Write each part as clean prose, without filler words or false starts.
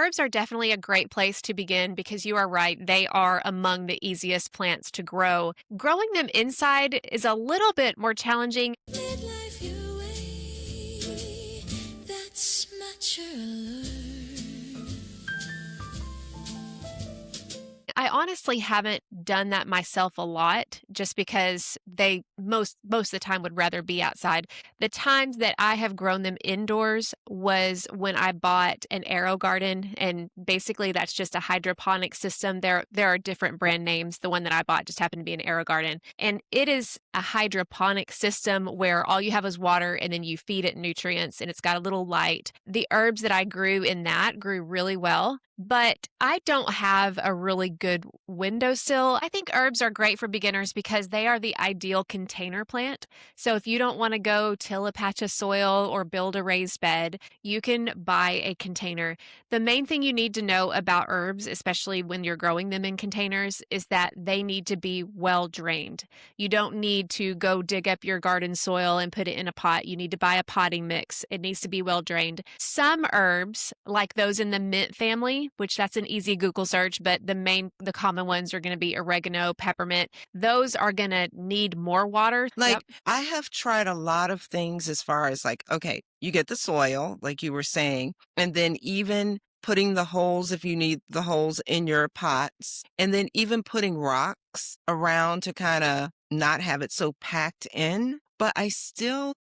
herbs are definitely a great place to begin because you are right. They are among the easiest plants to grow. Growing them inside is a little bit more challenging. Live life your way. That's Mature Allure. I honestly haven't done that myself a lot just because they most of the time would rather be outside. The times that I have grown them indoors was when I bought an Aero garden, and basically that's just a hydroponic system. There are different brand names. The one that I bought just happened to be an Aero garden, and it is a hydroponic system where all you have is water and then you feed it nutrients, and it's got a little light. The herbs that I grew in that grew really well. But I don't have a really good windowsill. I think herbs are great for beginners because they are the ideal container plant. So if you don't want to go till a patch of soil or build a raised bed, you can buy a container. The main thing you need to know about herbs, especially when you're growing them in containers, is that they need to be well drained. You don't need to go dig up your garden soil and put it in a pot. You need to buy a potting mix. It needs to be well drained. Some herbs, like those in the mint family, which that's an easy Google search, but the common ones are going to be oregano, peppermint. Those are going to need more water. Like, Yep. I have tried a lot of things as far as like, okay, you get the soil, like you were saying, and then even putting the holes if you need the holes in your pots, and then even putting rocks around to kind of not have it so packed in. But I still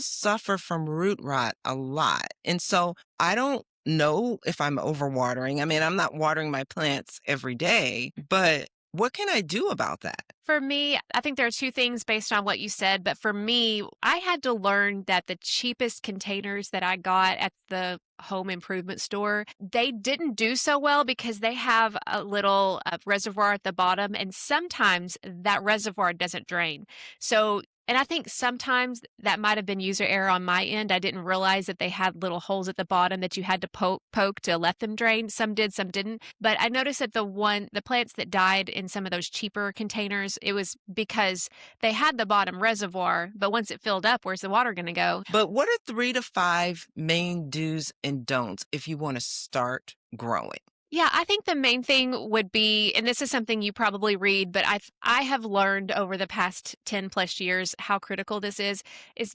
suffer from root rot a lot. And so I don't know if I'm overwatering. I mean, I'm not watering my plants every day, but what can I do about that? For me, I think there are two things based on what you said, but for me, I had to learn that the cheapest containers that I got at the home improvement store, they didn't do so well because they have a little reservoir at the bottom, and sometimes that reservoir doesn't drain. So, and I think sometimes that might have been user error on my end. I didn't realize that they had little holes at the bottom that you had to poke to let them drain. Some did, some didn't. But I noticed that the plants that died in some of those cheaper containers, it was because they had the bottom reservoir, but once it filled up, where's the water going to go? But what are 3 to 5 main do's and don'ts if you want to start growing? Yeah, I think the main thing would be, and this is something you probably read, but I have learned over the past 10 plus years how critical this is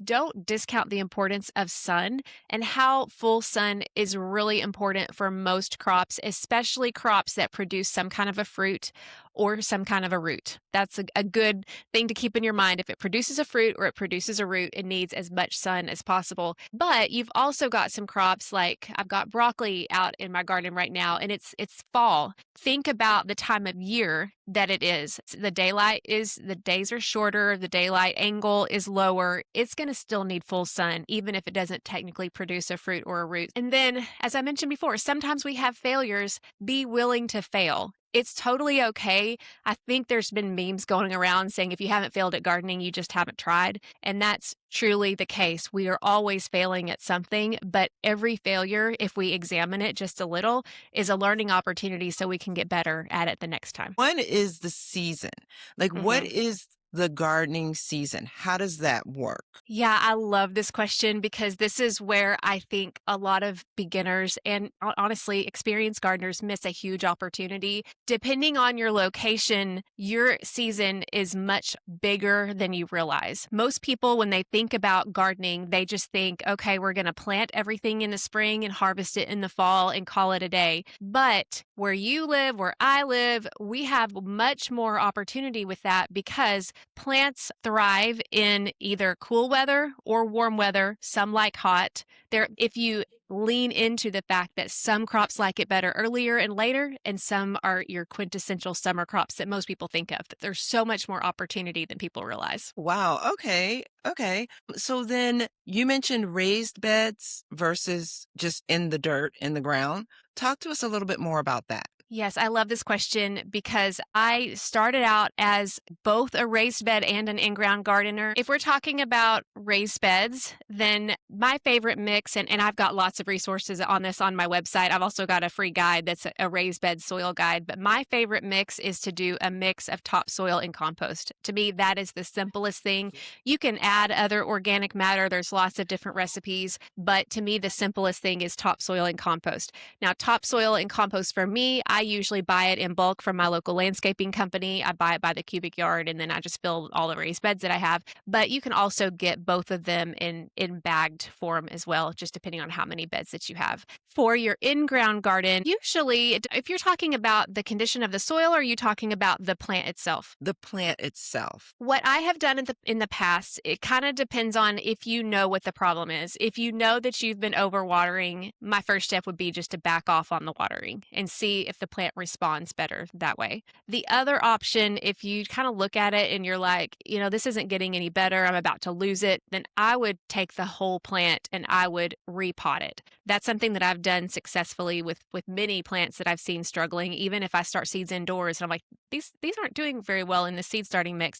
don't discount the importance of sun and how full sun is really important for most crops, especially crops that produce some kind of a fruit or some kind of a root. That's a good thing to keep in your mind. If it produces a fruit or it produces a root, it needs as much sun as possible. But you've also got some crops like I've got broccoli out in my garden right now, and it's fall. Think about the time of year that it is. The days are shorter, the daylight angle is lower. It's going to still need full sun, even if it doesn't technically produce a fruit or a root. And then, as I mentioned before, sometimes we have failures. Be willing to fail. It's totally okay. I think there's been memes going around saying if you haven't failed at gardening, you just haven't tried. And that's truly the case. We are always failing at something, but every failure, if we examine it just a little, is a learning opportunity so we can get better at it the next time. One is the season. Like, what is the gardening season? How does that work? Yeah, I love this question because this is where I think a lot of beginners and honestly experienced gardeners miss a huge opportunity. Depending on your location, your season is much bigger than you realize. Most people, when they think about gardening, they just think, okay, we're going to plant everything in the spring and harvest it in the fall and call it a day. But where you live, where I live, we have much more opportunity with that because plants thrive in either cool weather or warm weather. Some like hot. If you lean into the fact that some crops like it better earlier and later, and some are your quintessential summer crops that most people think of, that there's so much more opportunity than people realize. Wow. Okay. Okay. So then you mentioned raised beds versus just in the dirt, in the ground. Talk to us a little bit more about that. Yes, I love this question because I started out as both a raised bed and an in-ground gardener. If we're talking about raised beds, then my favorite mix, and I've got lots of resources on this on my website. I've also got a free guide that's a raised bed soil guide. But my favorite mix is to do a mix of topsoil and compost. To me, that is the simplest thing. You can add other organic matter, there's lots of different recipes, but to me, the simplest thing is topsoil and compost. Now, topsoil and compost for me, I usually buy it in bulk from my local landscaping company. I buy it by the cubic yard and then I just fill all the raised beds that I have. But you can also get both of them in bagged form as well, just depending on how many beds that you have. For your in-ground garden, usually if you're talking about the condition of the soil, or are you talking about the plant itself? The plant itself. What I have done in the past, it kind of depends on if you know what the problem is. If you know that you've been overwatering, my first step would be just to back off on the watering and see if the plant responds better that way. The other option, if you kind of look at it and you're like, this isn't getting any better, I'm about to lose it, then I would take the whole plant and I would repot it. That's something that I've done successfully with many plants that I've seen struggling. Even if I start seeds indoors and I'm like, these aren't doing very well in the seed starting mix,